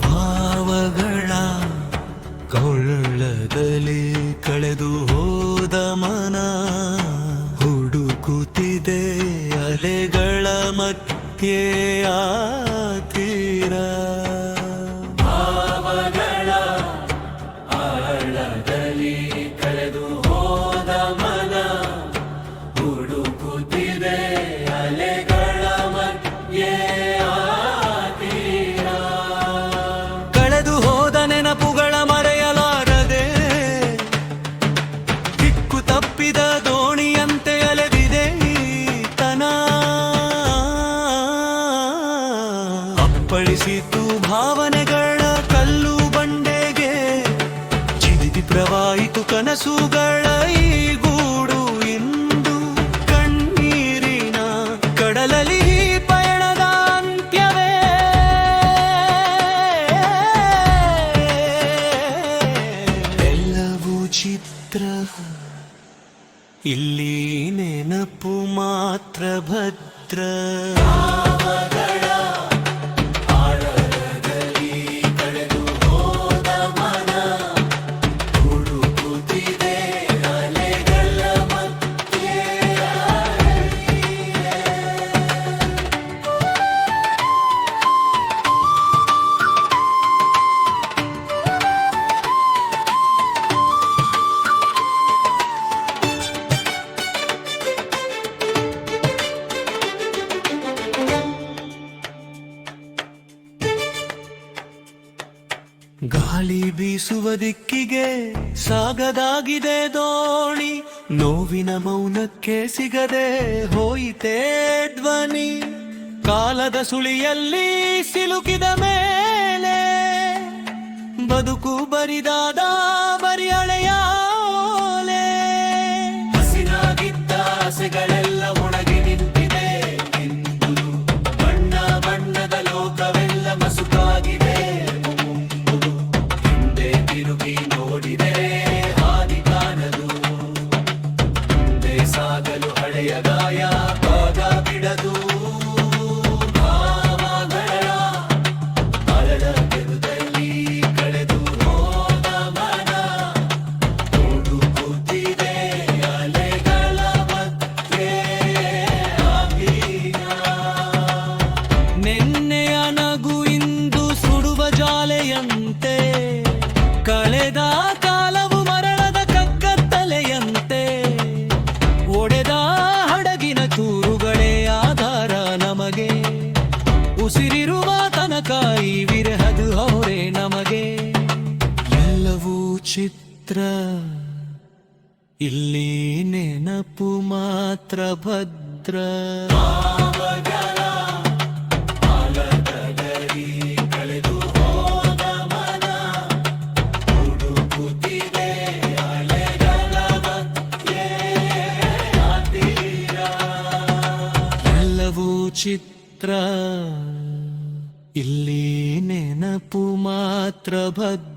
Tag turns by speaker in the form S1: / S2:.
S1: ಭಾವಗಳ ಕೊಳ್ಳದಲ್ಲಿ ಕಳೆದು ಹೋದ ಮನ ಹುಡುಕುತ್ತಿದೆ ಅಲೆಗಳ ಮಧ್ಯೆ ಆ ತೀರ. ಭಾವಗಳ ಆಳದಲ್ಲಿ ಕಳೆದು ಹೋದ ಮನ ಹುಡುಕುತ್ತಿದೆ ಅಲೆಗಳ ಮಧ್ಯೆ ಆ ತೀರ. ಕಳೆದು ಹೋದ ನೆನಪುಗಳ ಮರೆಯಲಾರದೆ ದಿಕ್ಕು ತಪ್ಪಿದ ದೋಣಿಯಂತೆ ಅಲೆದಿದೆ ತನ. ಅಪ್ಪಳಿಸಿತು ಭಾವನೆಗಳ ಕಲ್ಲು ಬಂಡೆಗೆ ಚಿದಿದಿ ಪ್ರವಾಹಿತು ಕನಸುಗಳ ಈ ಗೂಡು. ಇಂದು ಕಣ್ಣೀರಿನ ಕಡಲಲ್ಲಿ ಪಯಣದ ಅಂತ್ಯವೇ. ಎಲ್ಲವೂ ಚಿತ್ರ, ಇಲ್ಲಿ ನೆನಪು ಮಾತ್ರ ಭದ್ರ. ಗಾಳಿ ಬೀಸುವ ದಿಕ್ಕಿಗೆ ಸಾಗದಾಗಿದೆ ದೋಣಿ. ನೋವಿನ ಮೌನಕ್ಕೆ ಸಿಗದೆ ಹೋಯಿತೇ ಧ್ವನಿ. ಕಾಲದ ಸುಳಿಯಲ್ಲಿ ಸಿಲುಕಿದ ಮೇಲೆ ಬದುಕು ಬರಿದಾದ ಬರಿ ಹಳೆಯ ಓಲೆ. ಹಸಿರಾಗಿದ್ದ ಆಸೆಗಳೆಲ್ಲ ಒಣಗಿ ನಿಂತಿದೆ ಇಂದು. ಬಣ್ಣ ಬಣ್ಣದ ಲೋಕವೆಲ್ಲ ಮಸುಕಾಗಿದೆ. ತಿರುಗಿ ನೋಡಿದೆ ಹಾದಿ ಕಾಣದು. ಮುಂದೆ ಸಾಗಲು ಹಳೆಯ ಗಾಯ ಭಾಗ ಬಿಡದು. ಭಾವಗಳ ಅರಳ ಕೆರುದಲ್ಲಿ ಕಳೆದು ಹೋದ ಮನ ಹುಡುಕುತ್ತಿದೆ ಅಲೆಗಳ ಮಧ್ಯೆ ಅಭಿನಯ. ನೆನ್ನೆಯ ನಗು ಇಂದು ಸುಡುವ ಜಾಲೆಯಂತೆ. ಕಳೆದ ಕಾಲವು ಮರಳದ ಕಗ್ಗತ್ತಲೆಯಂತೆ. ಒಡೆದ ಹಡಗಿನ ಚೂರುಗಳೇ ಆಧಾರ ನಮಗೆ. ಉಸಿರಿರುವ ತನಕ ಈ ವಿರಹದ ಹೊರೆ ನಮಗೆ. ಎಲ್ಲವೂ ಚಿತ್ರ, ಇಲ್ಲಿ ನೆನಪು ಮಾತ್ರ ಭದ್ರ. ಚಿತ್ರ, ಇಲ್ಲಿ ನೆನಪು ಮಾತ್ರ ಭದ್ರ.